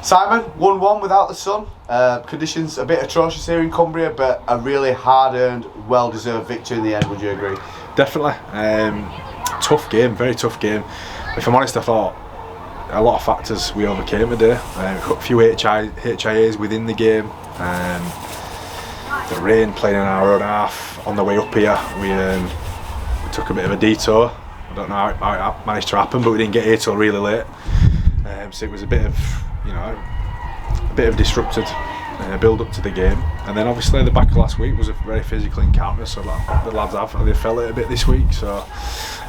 Simon, 1-1 without the sun. Conditions a bit atrocious here in Cumbria, but a really hard-earned, well-deserved victory in the end. Would you agree? Definitely. Tough game, very tough game. If I'm honest, I thought a lot of factors we overcame today. A few HIAs within the game. The rain playing in our own half. On the way up here, we took a bit of a detour. I don't know how it managed to happen, but we didn't get here till really late. So it was a bit of, disrupted build up to the game, and then obviously the back of last week was a very physical encounter, so the lads they felt it a bit this week, so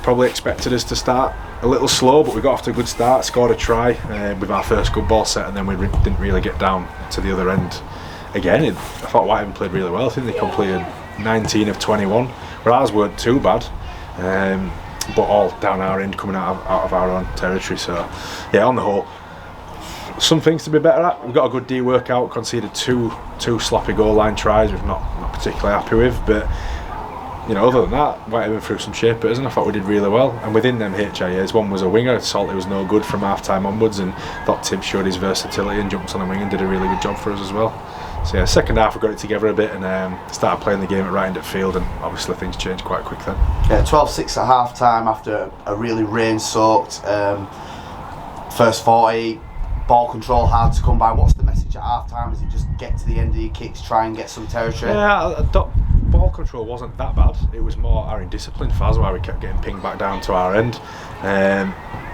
probably expected us to start a little slow, but we got off to a good start, scored a try with our first good ball set, and then we didn't really get down to the other end again. I thought Whitehaven played really well. I think they completed 19 of 21, where ours weren't too bad, but all down our end, coming out of our own territory. So yeah, on the whole, some things to be better at. We've got a good D workout, conceded two sloppy goal line tries we're not particularly happy with, but other than that, Whitehaven threw some shapeers and I thought we did really well. And within them HIAs, one was a winger. Salty was no good from half time onwards, and thought Tim showed his versatility and jumped on the wing and did a really good job for us as well. So yeah, second half we got it together a bit and started playing the game at right end of field, and obviously things changed quite quick then. Yeah, 12-6 at half time after a really rain soaked first 40. Ball control hard to come by. What's the message at half time? Is it just get to the end of your kicks, try and get some territory? Yeah, ball control wasn't that bad. It was more our indiscipline phase where we kept getting pinged back down to our end.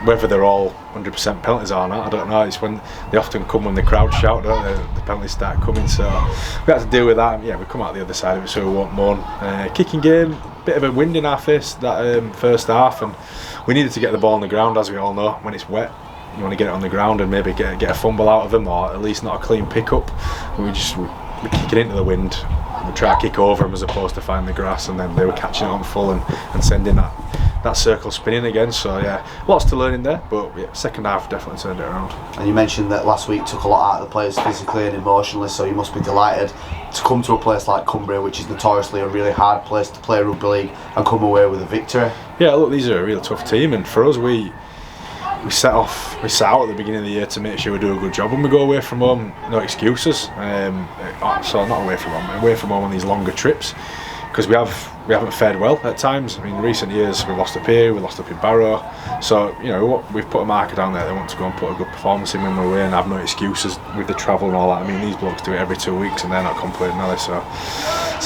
Whether they're all 100% penalties or not, I don't know. It's when they often come when the crowd shout, don't they? The penalties start coming, so we had to deal with that. Yeah, we come out the other side of it, so we won't moan. Kicking game, bit of a wind in our face that first half, and we needed to get the ball on the ground, as we all know. When it's wet, you want to get it on the ground and maybe get a fumble out of them, or at least not a clean pick-up. We kick it into the wind. We try to kick over them as opposed to find the grass, and then they were catching it on full and sending that circle spinning again. So yeah, lots to learn in there, but yeah, second half definitely turned it around. And you mentioned that last week took a lot out of the players physically and emotionally, so you must be delighted to come to a place like Cumbria, which is notoriously a really hard place to play rugby league, and come away with a victory. Yeah, look, these are a real tough team, and for us, we set out at the beginning of the year to make sure we do a good job, and we go away from home, no excuses. So not away from home on these longer trips, because we haven't fared well at times. I mean, in recent years we've lost up here, we lost up in Barrow, so we've put a marker down there. They want to go and put a good performance in when we're away and have no excuses with the travel and all that. I mean, these blokes do it every 2 weeks and they're not complaining, are they? So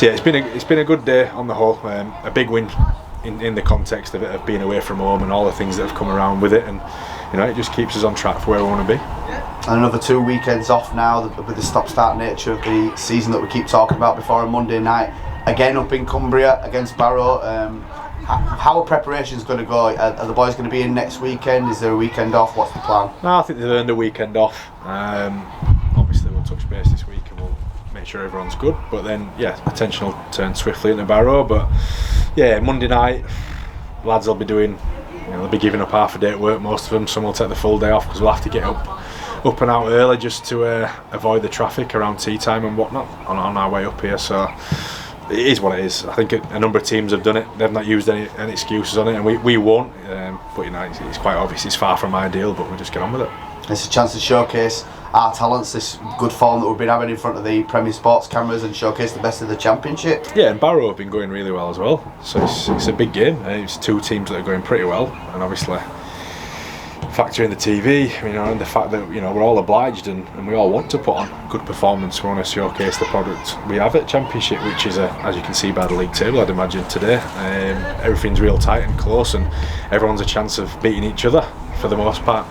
yeah, it's been a good day on the whole. A big win in the context of it, of being away from home and all the things that have come around with it, and it just keeps us on track for where we want to be. And another 2 weekends off now with the stop-start nature of the season that we keep talking about before a Monday night again up in Cumbria against Barrow. How are preparations going to go? Are the boys going to be in next weekend? Is there a weekend off? What's the plan? No, I think they've earned a weekend off. Obviously we'll touch base this week and we'll make sure everyone's good, but then yeah, attention will turn swiftly into Barrow. But yeah, Monday night lads will be doing, they'll be giving up half a day at work, most of them. Some will take the full day off because we'll have to get up and out early just to avoid the traffic around tea time and whatnot on our way up here. So it is what it is. I think a number of teams have done it. They've not used any excuses on it, and we won't. But it's quite obvious it's far from ideal, but we'll just get on with it. It's a chance to showcase our talents, this good form that we've been having in front of the Premier Sports cameras, and showcase the best of the Championship. Yeah, and Barrow have been going really well as well, so it's a big game. It's two teams that are going pretty well, and obviously factor in the TV, and the fact that we're all obliged and we all want to put on good performance. We want to showcase the product we have at Championship, which is as you can see by the league table, I'd imagine today, everything's real tight and close, and everyone's a chance of beating each other for the most part.